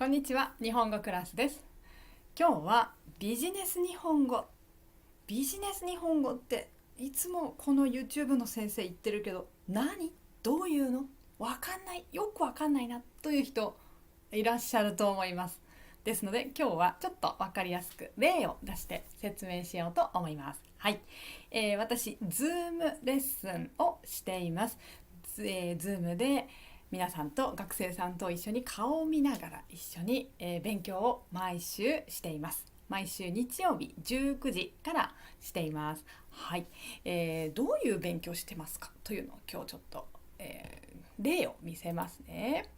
こんにちは、日本語クラスです。今日はビジネス日本語。ビジネス日本語っていつもこの YouTube の先生言ってるけど、どういうのわかんない、よくわかんないなという人いらっしゃると思います。ですので今日はちょっとわかりやすく例を出して説明しようと思います。はい、私 Zoom レッスンをしています。Zoom で皆さんと学生さんと一緒に顔を見ながら一緒に、勉強を毎週しています。毎週日曜日19時からしています。はい、どういう勉強してますかというのを今日ちょっと、例を見せますね。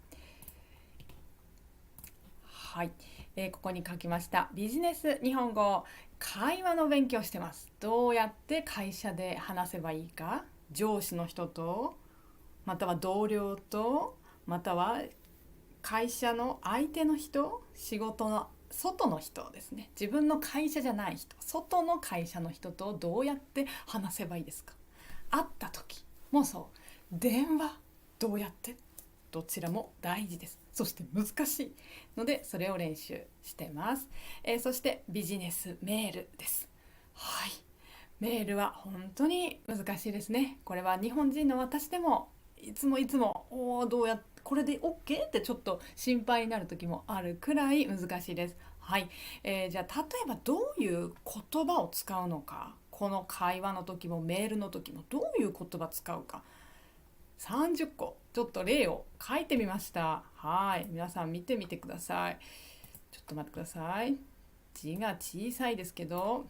はい、ここに書きました。ビジネス日本語、会話の勉強してます。どうやって会社で話せばいいか、上司の人と、または同僚と、または会社の相手の人、仕事の外の人ですね。自分の会社じゃない人、外の会社の人とどうやって話せばいいですか。会った時もそう。電話どうやって、どちらも大事です。そして難しいのでそれを練習してます。そしてビジネスメールです。はい、メールは本当に難しいですね。これは日本人の私でもいつもどうやってこれで OK ってちょっと心配になる時もあるくらい難しいです。はい、じゃあ例えばどういう言葉を使うのか、この会話の時もメールの時もどういう言葉使うか、30個ちょっと例を書いてみました。はい、皆さん見てみてください。ちょっと待ってください。字が小さいですけど、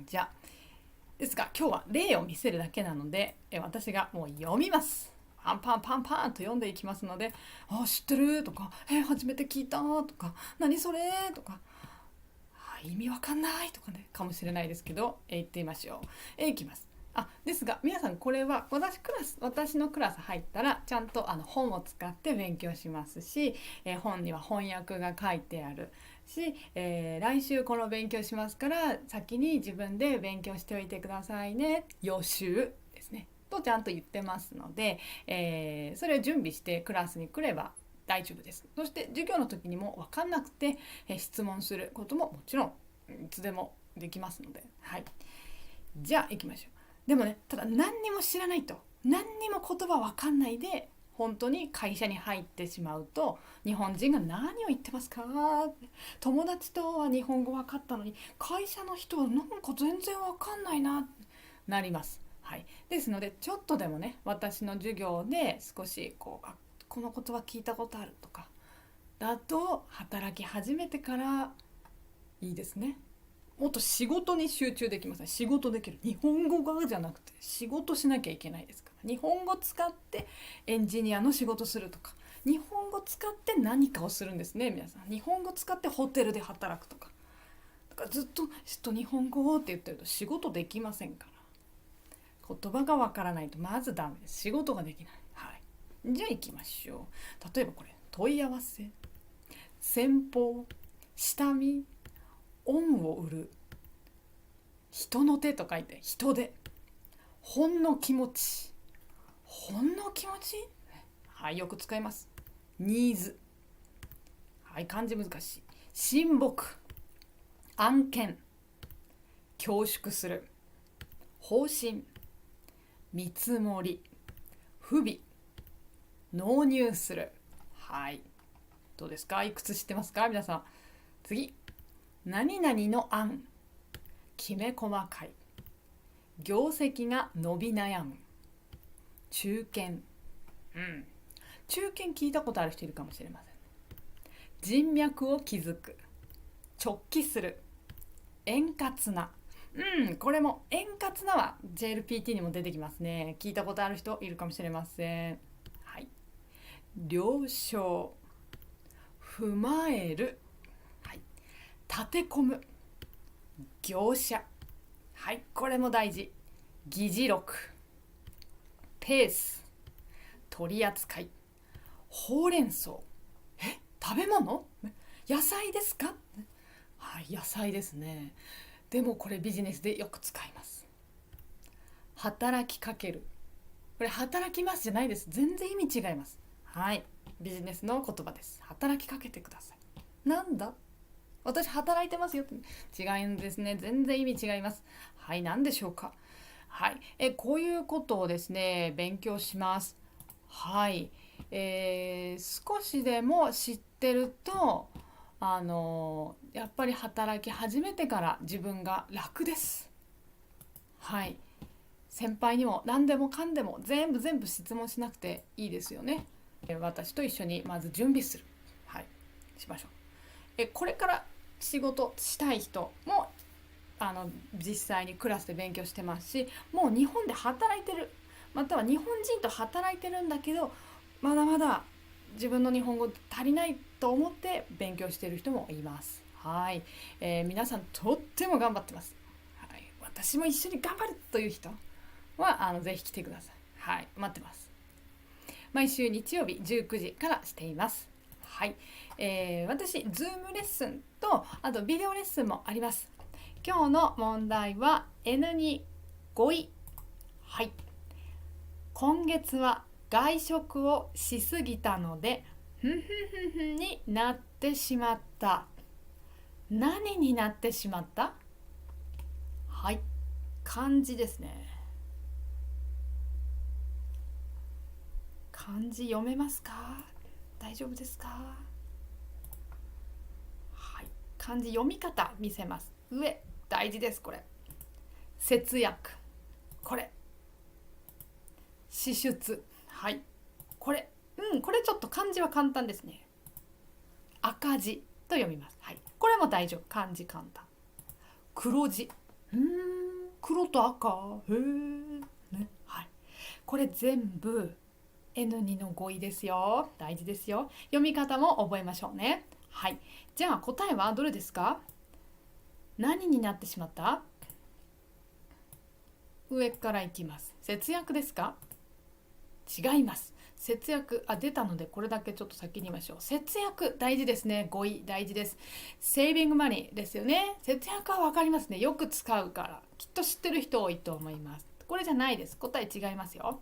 じゃあですが今日は例を見せるだけなので、私がもう読みます。パンパンパンパンと読んでいきますので、あ、知ってるとか、初めて聞いたとか、何それとか、意味わかんないとかね、かもしれないですけど、言ってみましょう。いきます。ですが皆さん、これは私のクラス入ったらちゃんと本を使って勉強しますし、本には翻訳が書いてあるし、来週この勉強しますから先に自分で勉強しておいてくださいね、予習ですねとちゃんと言ってますので、それを準備してクラスに来れば大丈夫です。そして授業の時にも分かんなくて、質問することももちろんいつでもできますので、はい、じゃあ行きましょう。でもね、ただ何にも知らないと、何にも言葉分かんないで本当に会社に入ってしまうと、日本人が何を言ってますか、友達とは日本語分かったのに会社の人はなんか全然分かんないなります。はい、ですのでちょっとでもね、私の授業で少しこの言葉聞いたことあるとかだと、働き始めてからいいですね。もっと仕事に集中できますね。仕事できる。日本語がじゃなくて仕事しなきゃいけないですから。日本語使ってエンジニアの仕事するとか、日本語使って何かをするんですね、皆さん。日本語使ってホテルで働くとか。だからずっと日本語って言ってると仕事できませんから。言葉がわからないとまずダメです。仕事ができない。はい。じゃあ行きましょう。例えばこれ、問い合わせ、先方、下見、恩を売る、人の手と書いて人手、ほんの気持ち、ほんの気持ち、はい、よく使います。ニーズ、はい、漢字難しい。親睦、案件、恐縮する、方針、見積もり、不備、納入する。はい、どうですか、いくつ知ってますか皆さん。次、何々の案、きめ細かい、業績が伸び悩む、中堅、中堅聞いたことある人いるかもしれません。人脈を築く、直帰する、円滑な、これも円滑なは JLPT にも出てきますね。聞いたことある人いるかもしれません。はい、了承、踏まえる、はい、立て込む、業者、はい、これも大事。議事録、ペース、取り扱い、ほうれん草、食べ物、野菜ですか、はい、野菜ですね。でもこれビジネスでよく使います。働きかける、これ働きますじゃないです。全然意味違います。はい、ビジネスの言葉です。働きかけてください。なんだ、私働いてますよって。違うんですね。全然意味違います。はい、何でしょうか。はい、こういうことをですね、勉強します。はい、少しでも知ってると、やっぱり働き始めてから自分が楽です。はい、先輩にも何でもかんでも全部質問しなくていいですよね。私と一緒にまず準備する。はい、しましょう。これから仕事したい人も実際にクラスで勉強してますし、もう日本で働いてる、または日本人と働いてるんだけど、まだまだ自分の日本語足りないと思って勉強している人もいます。はい、皆さんとっても頑張ってます。はい、私も一緒に頑張るという人はぜひ来てください。はい、待ってます。毎週日曜日19時からしています。はい、私、ズームレッスンとあとビデオレッスンもあります。今日の問題は N2 5位。はい。今月は外食をしすぎたので、ふんふんふんふんになってしまった。何になってしまった？はい。漢字ですね。漢字読めますか？大丈夫ですか？はい。漢字読み方見せます。上、大事です、これ。節約。これ。支出。はい。これ。これちょっと漢字は簡単ですね。赤字と読みます。はい。これも大丈夫。漢字簡単。黒字。黒と赤。へえ。ね。はい。これ全部 N2 の語彙ですよ。大事ですよ。読み方も覚えましょうね。はい。じゃあ答えはどれですか？何になってしまった？上からいきます。節約ですか？違います。節約、出たのでこれだけちょっと先に言いましょう。節約大事ですね。語彙大事です。セービングマネーですよね。節約は分かりますね。よく使うからきっと知ってる人多いと思います。これじゃないです。答え違いますよ。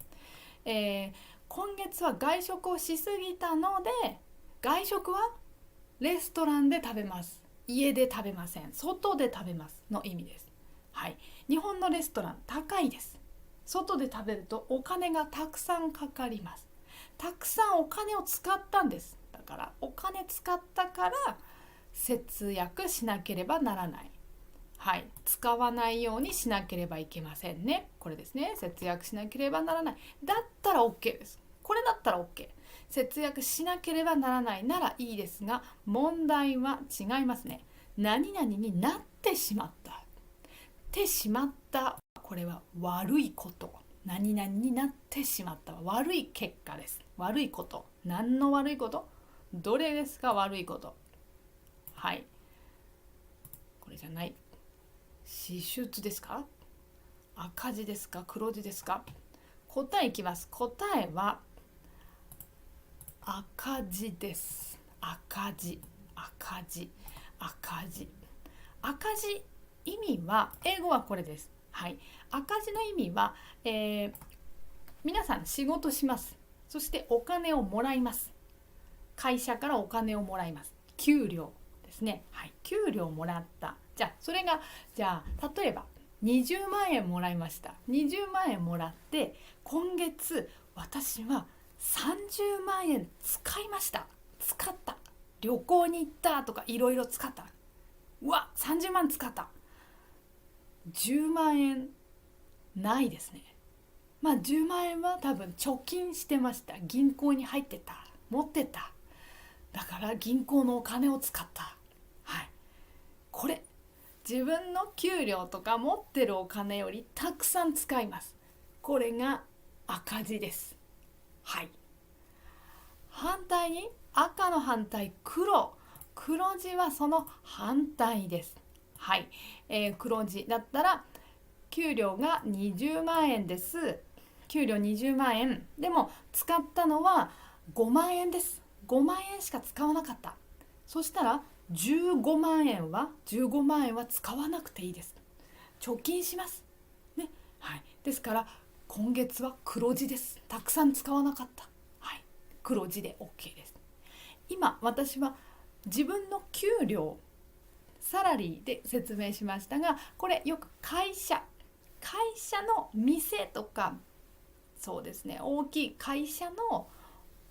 今月は外食をしすぎたので、外食はレストランで食べます。家で食べません。外で食べますの意味です。はい。日本のレストラン高いです。外で食べるとお金がたくさんかかります。たくさんお金を使ったんです。だからお金使ったから節約しなければならない。はい、使わないようにしなければいけませんね。これですね。節約しなければならない。だったら OK です。これだったら OK。節約しなければならないならいいですが、問題は違いますね。何々になってしまった。てしまった。これは悪いこと。何々になってしまった。悪い結果です。悪いこと。何の悪いこと？どれですか？悪いこと。はい。これじゃない。支出ですか？赤字ですか？黒字ですか？答えいきます。答えは赤字です。赤字、赤字、赤字。赤字、意味は、英語はこれです。はい。赤字の意味は、皆さん仕事します。そしてお金をもらいます。会社からお金をもらいます。給料ですね。はい。給料もらった。じゃあ、それが、例えば、20万円もらいました。20万円もらって、今月、私は30万円使いました。使った。旅行に行ったとか、いろいろ使った。うわ、30万使った。10万円ないですね。まあ10万円は多分貯金してました。銀行に入ってた。持ってた。だから銀行のお金を使った。はい。これ、自分の給料とか持ってるお金よりたくさん使います。これが赤字です。はい。反対に赤の反対、黒。黒字はその反対です。はい。黒字だったら給料が20万円です。給料20万円。でも使ったのは5万円です。5万円しか使わなかった。そしたら15万円は使わなくていいです。貯金します。ね。はい。ですから今月は黒字です。たくさん使わなかった。はい。黒字で OK です。今私は自分の給料、サラリーで説明しましたが、これよく会社の店とか、そうですね、大きい会社の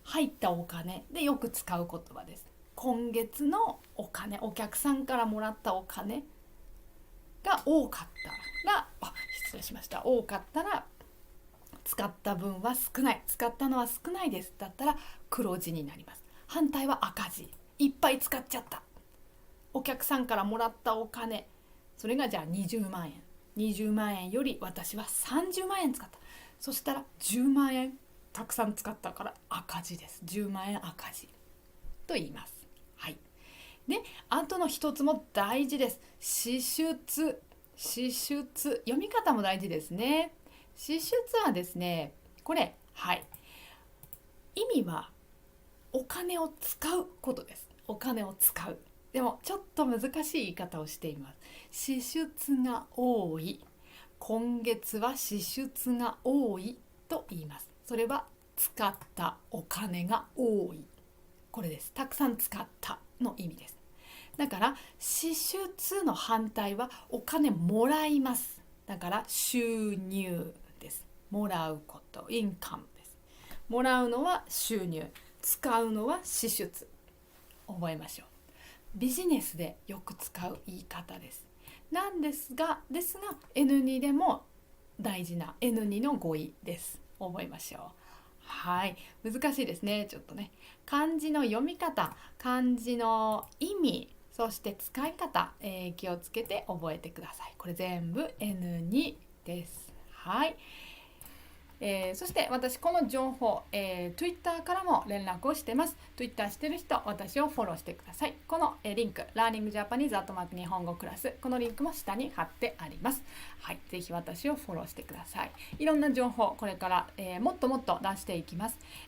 入ったお金でよく使う言葉です。今月のお金、お客さんからもらったお金が多かったら、失礼しました、多かったら使った分は少ない、使ったのは少ないですだったら黒字になります。反対は赤字、いっぱい使っちゃった、お客さんからもらったお金、それがじゃあ20万円、20万円より私は30万円使った、そしたら10万円たくさん使ったから赤字です。10万円赤字と言います。はい。で、あとの一つも大事です。支出。読み方も大事ですね。支出はですね、これ、はい。意味はお金を使うことです。お金を使う。でもちょっと難しい言い方をしています。支出が多い。今月は支出が多いと言います。それは使ったお金が多い。これです。たくさん使ったの意味です。だから支出の反対はお金もらいます。だから収入です。もらうこと、インカムです。もらうのは収入、使うのは支出。覚えましょう。ビジネスでよく使う言い方です。なんですが N2 でも大事な N2 の語彙です。覚えましょう。はい、難しいですね。ちょっとね、漢字の読み方、漢字の意味、そして使い方、気をつけて覚えてください。これ全部 N2 です。はい。そして私この情報、Twitter からも連絡をしてます。Twitter してる人、私をフォローしてください。この、リンク、ラーニングジャパニーズ@日本語クラス、このリンクも下に貼ってあります。はい、ぜひ私をフォローしてください。いろんな情報、これから、もっともっと出していきます。